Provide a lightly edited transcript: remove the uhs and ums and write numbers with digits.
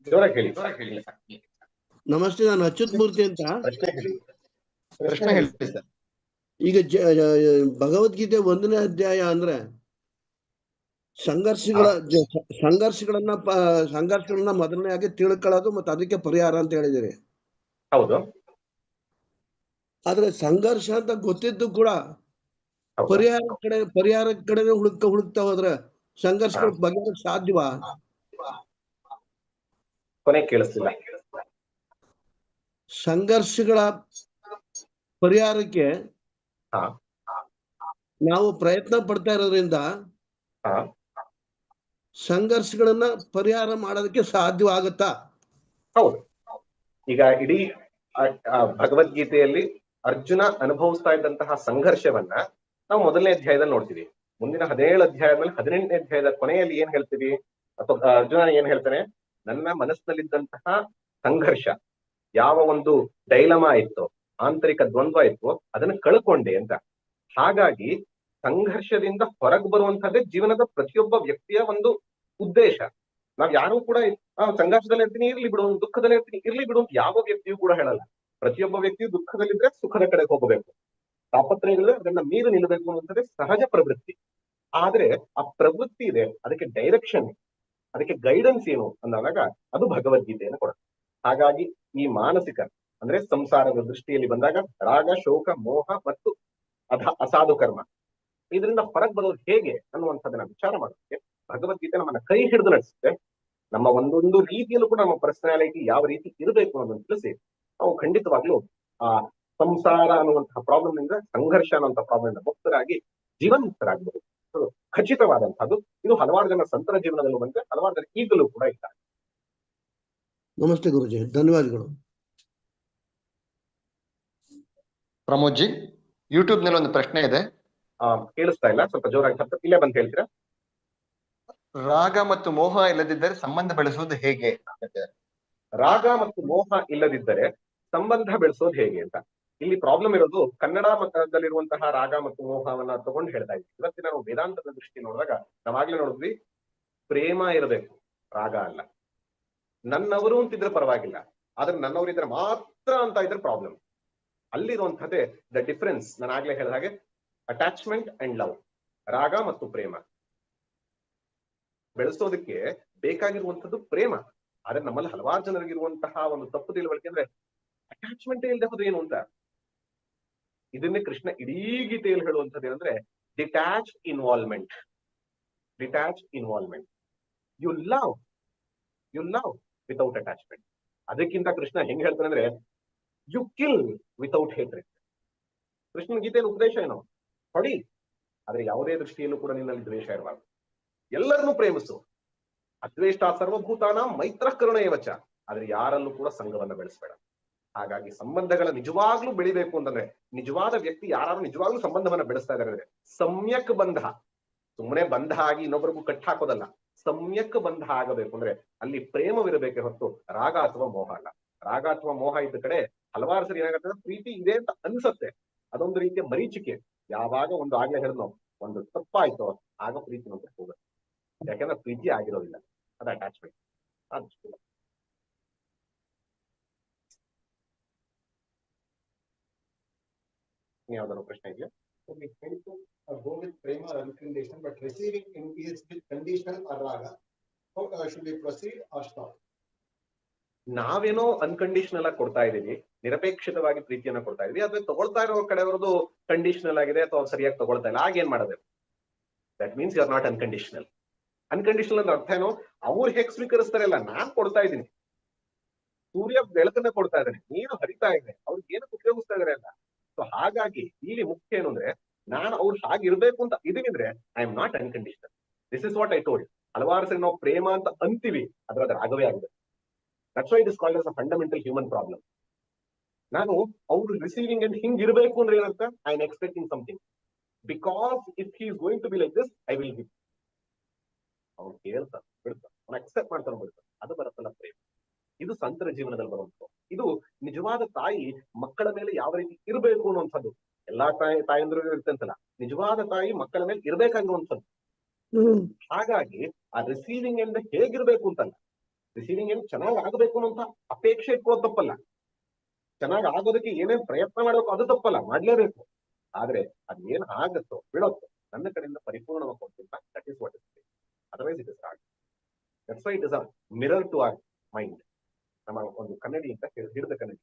ಜೋರಾಗಿ ಹೇಳಿ ಸರ್. ನಮಸ್ತೆ, ನಾನು ಅಚ್ಯುತ್ ಮೂರ್ತಿ ಅಂತ. ಪ್ರಶ್ನೆ ಹೇಳಿ ಸರ್. ಈಗ ಭಗವದ್ಗೀತೆ 1ನೇ ಅಧ್ಯಾಯ ಅಂದ್ರೆ ಸಂಘರ್ಷಗಳನ್ನ ಮೊದಲನೇಯಾಗಿ ತಿಳ್ಕೊಳ್ಳೋದು ಮತ್ತೆ ಅದಕ್ಕೆ ಪರಿಹಾರ ಅಂತ ಹೇಳಿದಿರಿ. ಹೌದು. ಆದ್ರೆ ಸಂಘರ್ಷ ಅಂತ ಗೊತ್ತಿದ್ದು ಕೂಡ ಪರಿಹಾರ ಕಡೆ ಹುಡುಕ್ತಾ ಹೋದ್ರೆ ಸಂಘರ್ಷಗಳು ಬಗೆಹರಿಸಕ್ಕೆ ಸಾಧ್ಯವಾ? ಕೊನೆ ಕೇಳಿಸ್ತಿಲ್ಲ. ಸಂಘರ್ಷಗಳ ಪರಿಹಾರಕ್ಕೆ ನಾವು ಪ್ರಯತ್ನ ಪಡ್ತಾ ಇರೋದ್ರಿಂದ ಸಂಘರ್ಷಗಳನ್ನ ಪರಿಹಾರ ಮಾಡೋದಕ್ಕೆ ಸಾಧ್ಯವಾಗುತ್ತಾ? ಹೌದು. ಈಗ ಇಡೀ ಭಗವದ್ಗೀತೆಯಲ್ಲಿ ಅರ್ಜುನ ಅನುಭವಿಸ್ತಾ ಇದ್ದಂತಹ ಸಂಘರ್ಷವನ್ನ ನಾವು 1ನೇ ಅಧ್ಯಾಯದಲ್ಲಿ ನೋಡ್ತೀವಿ. ಮುಂದಿನ 17 ಅಧ್ಯಾಯ ಮೇಲೆ 18ನೇ ಅಧ್ಯಾಯದ ಕೊನೆಯಲ್ಲಿ ಏನ್ ಹೇಳ್ತೀವಿ, ಅಥವಾ ಅರ್ಜುನ ಏನ್ ಹೇಳ್ತಾನೆ, ನನ್ನ ಮನಸ್ಸಿನಲ್ಲಿದ್ದಂತಹ ಸಂಘರ್ಷ, ಯಾವ ಒಂದು ಡೈಲಮಾ ಇತ್ತು, ಆಂತರಿಕ ದ್ವಂದ್ವ ಇತ್ತು, ಅದನ್ನ ಕಳ್ಕೊಂಡೆ ಅಂತ. ಹಾಗಾಗಿ ಸಂಘರ್ಷದಿಂದ ಹೊರಗೆ ಬರುವಂತಹದ್ದೇ ಜೀವನದ ಪ್ರತಿಯೊಬ್ಬ ವ್ಯಕ್ತಿಯ ಒಂದು ಉದ್ದೇಶ. ನಾವ್ ಯಾರು ಕೂಡ ಸಂಘರ್ಷದಲ್ಲಿ ಇರ್ತೀನಿ ಇರ್ಲಿ ಬಿಡು, ದುಃಖದಲ್ಲಿ ಇರ್ತೀನಿ ಇರ್ಲಿ ಬಿಡು ಅಂತ ಯಾವ ವ್ಯಕ್ತಿಯೂ ಕೂಡ ಹೇಳಲ್ಲ. ಪ್ರತಿಯೊಬ್ಬ ವ್ಯಕ್ತಿಯು ದುಃಖದಲ್ಲಿದ್ರೆ ಸುಖದ ಕಡೆ ಹೋಗಬೇಕು, ತಾಪತ್ರಯಗಳಿದ್ರೆ ಅದನ್ನ ಮೀರಿ ನಿಲ್ಲಬೇಕು ಅನ್ನುವಂಥದ್ದೇ ಸಹಜ ಪ್ರವೃತ್ತಿ. ಆದ್ರೆ ಆ ಪ್ರವೃತ್ತಿ ಇದೆ, ಅದಕ್ಕೆ ಡೈರೆಕ್ಷನ್, ಅದಕ್ಕೆ ಗೈಡೆನ್ಸ್ ಏನು ಅಂದಾಗ ಅದು ಭಗವದ್ಗೀತೆಯನ್ನು ಕೊಡುತ್ತೆ. ಹಾಗಾಗಿ ಈ ಮಾನಸಿಕ ಅಂದ್ರೆ ಸಂಸಾರದ ದೃಷ್ಟಿಯಲ್ಲಿ ಬಂದಾಗ ರಾಗ, ಶೋಕ, ಮೋಹ ಮತ್ತು ಅಸಾಧು ಕರ್ಮ, ಇದರಿಂದ ಹೊರಗೆ ಬರೋದು ಹೇಗೆ ಅನ್ನುವಂಥದ್ದನ್ನ ವಿಚಾರ ಮಾಡೋದಕ್ಕೆ ಭಗವದ್ಗೀತೆ ನಮ್ಮನ್ನ ಕೈ ಹಿಡಿದು ನಡೆಸುತ್ತೆ. ನಮ್ಮ ಒಂದೊಂದು ರೀತಿಯಲ್ಲೂ ಕೂಡ ನಮ್ಮ ಪರ್ಸನಾಲಿಟಿ ಯಾವ ರೀತಿ ಇರಬೇಕು ಅನ್ನೋದನ್ನು ತಿಳಿಸಿ ನಾವು ಖಂಡಿತವಾಗ್ಲೂ ಆ ಸಂಸಾರ ಅನ್ನುವಂತಹ ಪ್ರಾಬ್ಲಮ್ ಇಂದ, ಸಂಘರ್ಷ ಅನ್ನುವಂತಹ ಪ್ರಾಬ್ಲಮ್ ಇಂದ ಮುಕ್ತರಾಗಿ ಜೀವನ್ಮುಕ್ತರಾಗಬಹುದು. ಖಚಿತವಾದಂತಹದ್ದು. ಇದು ಹಲವಾರು ಜನ ಸಂತರ ಜೀವನದಲ್ಲೂ ಬಂದ್ರೆ ಹಲವಾರು ಜನ ಈಗಲೂ ಕೂಡ ಇದ್ದಾರೆ. ನಮಸ್ತೆ ಗುರುಜಿ, ಧನ್ಯವಾದಗಳು. ಪ್ರಮೋದ್ ಜಿ, ಯೂಟ್ಯೂಬ್ ನಲ್ಲಿ ಒಂದು ಪ್ರಶ್ನೆ ಇದೆ. ಕೇಳಿಸ್ತಾ ಇಲ್ಲ, ಸ್ವಲ್ಪ ಜೋರಾಗಿ ಇಲ್ಲೇ ಬಂದು ಹೇಳ್ತೀರಾ? ರಾಗ ಮತ್ತು ಮೋಹ ಇಲ್ಲದಿದ್ದರೆ ಸಂಬಂಧ ಬೆಳೆಸುವುದು ಹೇಗೆ? ರಾಗ ಮತ್ತು ಮೋಹ ಇಲ್ಲದಿದ್ದರೆ ಸಂಬಂಧ ಬೆಳೆಸೋದು ಹೇಗೆ ಅಂತ. ಇಲ್ಲಿ ಪ್ರಾಬ್ಲಮ್ ಇರೋದು ಕನ್ನಡ ಮತದಲ್ಲಿರುವಂತಹ ರಾಗ ಮತ್ತು ಮೋಹವನ್ನ ತಗೊಂಡು ಹೇಳ್ತಾ ಇದ್ವಿ. ಇವತ್ತಿನ ನಾವು ವೇದಾಂತದ ದೃಷ್ಟಿ ನೋಡಿದಾಗ ನಾವಾಗ್ಲೇ ನೋಡಿದ್ವಿ, ಪ್ರೇಮ ಇರಬೇಕು, ರಾಗ ಅಲ್ಲ. ನನ್ನವರು ಅಂತಿದ್ರೆ ಪರವಾಗಿಲ್ಲ, ಆದ್ರೆ ನನ್ನವರು ಇದ್ರೆ ಮಾತ್ರ ಅಂತ ಇದ್ರೆ ಪ್ರಾಬ್ಲಮ್. ಅಲ್ಲಿರುವಂತಹದ್ದೇ the difference. ನಾನು ಆಗ್ಲೇ ಹೇಳಿದ ಹಾಗೆ ಅಟ್ಯಾಚ್ಮೆಂಟ್ ಅಂಡ್ ಲವ್, ರಾಗ ಮತ್ತು ಪ್ರೇಮ ಬೆಳೆಸೋದಕ್ಕೆ ಬೇಕಾಗಿರುವಂತದ್ದು ಪ್ರೇಮ. ಆದ್ರೆ ನಮ್ಮಲ್ಲಿ ಹಲವಾರು ಜನರಿಗಿರುವಂತಹ ಒಂದು ತಪ್ಪು ತಿಳುವಳಿಕೆ ಅಂದ್ರೆ ಅಟ್ಯಾಚ್ಮೆಂಟ್ ಇಲ್ಲದೆ ಹೋದ್ರೆ ಏನು ಅಂತ. ಇದನ್ನೇ ಕೃಷ್ಣ ಇಡೀ ಗೀತೆಯಲ್ಲಿ ಹೇಳುವಂಥದ್ದು ಏನಂದ್ರೆ detach involvement. Detach involvement. You love without attachment. ಅದಕ್ಕಿಂತ ಕೃಷ್ಣ ಹೆಂಗ್ ಹೇಳ್ತಾನೆ ಅಂದ್ರೆ ಯು ಕಿಲ್ ವಿತೌಟ್ ಹೇಟ್ರೆಡ್. ಕೃಷ್ಣನ ಗೀತೆಯಲ್ಲಿ ಉಪದೇಶ ಏನು? ಹೊಡಿ, ಆದ್ರೆ ಯಾವುದೇ ದೃಷ್ಟಿಯಲ್ಲೂ ಕೂಡ ನಿನ್ನಲ್ಲಿ ದ್ವೇಷ ಇರಬಾರ್ದು. ಎಲ್ಲರನ್ನೂ ಪ್ರೇಮಿಸು. ಅದ್ವೇಷ್ಟ ಸರ್ವಭೂತಾನ ಮೈತ್ರ ಕರುಣೇವಚ. ಆದ್ರೆ ಯಾರಲ್ಲೂ ಕೂಡ ಸಂಘವನ್ನ ಬೆಳೆಸಬೇಡ. ಹಾಗಾಗಿ ಸಂಬಂಧಗಳ ನಿಜವಾಗ್ಲೂ ಬೆಳಿಬೇಕು ಅಂತಂದ್ರೆ, ನಿಜವಾದ ವ್ಯಕ್ತಿ ಯಾರು ನಿಜವಾಗ್ಲೂ ಸಂಬಂಧವನ್ನ ಬೆಳೆಸ್ತಾ ಇದ್ದಾರೆ ಅಂದ್ರೆ ಸಮ್ಯಕ್ ಬಂಧ. ಸುಮ್ಮನೆ ಬಂಧ ಆಗಿ ಇನ್ನೊಬ್ಬರಿಗೂ ಕಟ್ಟ ಹಾಕೋದಲ್ಲ, ಸಮ್ಯಕ್ ಬಂಧ ಆಗಬೇಕು ಅಂದ್ರೆ ಅಲ್ಲಿ ಪ್ರೇಮವಿರಬೇಕೆ ಹೊತ್ತು ರಾಗ ಅಥವಾ ಮೋಹ ಅಲ್ಲ. ರಾಗ ಅಥವಾ ಮೋಹ ಇದ್ದ ಕಡೆ ಹಲವಾರು ಸರಿ ಏನಾಗುತ್ತೆ, ಪ್ರೀತಿ ಇದೆ ಅಂತ ಅನ್ಸತ್ತೆ, ಅದೊಂದು ರೀತಿಯ ಮರೀಚಿಕೆ. ಯಾವಾಗ ಒಂದು ಆಗ್ಲೇ ಹೇಳಿದ್ನೋ ಒಂದು ತಪ್ಪಾಯ್ತೋ ಆಗ ಪ್ರೀತಿ ಅಂತ ಹೋಗುತ್ತೆ. ಯಾಕಂದ್ರೆ ಪ್ರೀತಿ ಆಗಿರೋದಿಲ್ಲ, ಅದು ಅಟ್ಯಾಚ್ಮೆಂಟ್. ಅದು ಯಾವ್ದಾದ್ರು ಪ್ರಶ್ನೆ ಇದೆಯಾ? Go with prema or unconditional, but receiving is with conditional or raga. How should we proceed or stop? ನಾವೇನೋ ಅನ್ಕಂಡೀಷನಲ್ ಆಗಿ ಕೊಡ್ತಾ ಇದೀವಿ, ನಿರಪೇಕ್ಷಿತವಾಗಿ ಪ್ರೀತಿಯನ್ನ ಕೊಡ್ತಾ ಇದೀವಿ. ಅದ್ರ ತಗೊಳ್ತಾ ಇರೋ ಕಡೆಯವರದು ಕಂಡೀಷನಲ್ ಆಗಿದೆ ಅಥವಾ ಸರಿಯಾಗಿ ತಗೊಳ್ತಾ ಇಲ್ಲ, ಆಗೇನ್ ಮಾಡಬೇಕು? That means you are not unconditional. Unconditional ಅಂದ್ರೆ ಅರ್ಥ ಏನೋ, ಅವ್ರು ಹೇಗೆ ಸ್ವೀಕರಿಸ್ತಾರೆ ಇಲ್ಲ, ನಾನ್ ಕೊಡ್ತಾ ಇದ್ದೀನಿ. ಸೂರ್ಯ ಬೆಳಕನ್ನ ಕೊಡ್ತಾ ಇದ್ದಾನೆ, ನೀರು ಹರಿತಾ ಇದೆ, ಅವ್ರಿಗೆ ಏನಕ್ಕೆ ಉಪಯೋಗಿಸ್ತಾ ಇದಾರೆ ಅಲ್ಲ. ಸೊ ಹಾಗಾಗಿ ಇಲ್ಲಿ ಮುಖ್ಯ ಏನು ಅಂದ್ರೆ, ನಾನು ಅವ್ರು ಹಾಗಿರ್ಬೇಕು ಅಂತ ಇದೀನಿದ್ರೆ I am not unconditional. This is what I told. ಹಲವಾರು ಸರಿ ನಾವು ಪ್ರೇಮ ಅಂತ ಅಂತೀವಿ, ಅದರ ರಾಗವೇ ಆಗಿದೆ. That's why it is called as a fundamental human problem. ನಾನು ಅವ್ರು ರಿಸೀವಿಂಗ್ ಅಂಡ್ ಹಿಂಗಿರ್ಬೇಕು ಅಂದ್ರೆ ಏನಂತ, I am expecting something. Because if he is going to be like this I will give. ಅವ್ರು ಕೇಳ್ತಾರೆ, ಬಿಡ್ತಾರೆ, ಅವ್ನು ಅಕ್ಸೆಪ್ಟ್ ಮಾಡ್ತಾರೆ, ಬಿಡ್ತಾರೆ. ಅದು ಬರುತ್ತಲ್ಲ ಪ್ರೇಮ. ಇದು ಸಂತರ ಜೀವನದಲ್ಲಿ ಬರುವಂಥದ್ದು. ಇದು ನಿಜವಾದ ತಾಯಿ ಮಕ್ಕಳ ಮೇಲೆ ಯಾವ ರೀತಿ ಇರಬೇಕು ಅನ್ನುವಂಥದ್ದು. ಎಲ್ಲಾ ತಾಯಂದ್ರು ಇರ್ತಂತಲ್ಲ, ನಿಜವಾದ ತಾಯಿ ಮಕ್ಕಳ ಮೇಲೆ ಇರ್ಬೇಕಾಗಿರುವಂಥದ್ದು. ಹಾಗಾಗಿ ಆ ರಿಸೀವಿಂಗ್ ಎಂದ ಹೇಗಿರ್ಬೇಕು ಅಂತಲ್ಲ, ರಿಸೀವಿಂಗ್ ಏನ್ ಚೆನ್ನಾಗಿ ಆಗಬೇಕು ಅಂತ ಅಪೇಕ್ಷೆ ಇಟ್ಕೊಳ್ಳೋದು ತಪ್ಪಲ್ಲ, ಚೆನ್ನಾಗಿ ಆಗೋದಕ್ಕೆ ಏನೇನ್ ಪ್ರಯತ್ನ ಮಾಡಬೇಕು ಅದು ತಪ್ಪಲ್ಲ, ಮಾಡ್ಲೇಬೇಕು. ಆದ್ರೆ ಅದೇನ್ ಆಗತ್ತೋ ಬಿಡತ್ತೋ ನನ್ನ ಕಡೆಯಿಂದ ಪರಿಪೂರ್ಣವಾಗಿ ಕೊಡ್ತೀನಿ, that is what is, otherwise it is wrong. That's why it is a mirror to our mind. ನಮ್ಮ ಒಂದು ಕನ್ನಡಿ ಅಂತ ಹಿಡಿದ ಕನ್ನಡಿ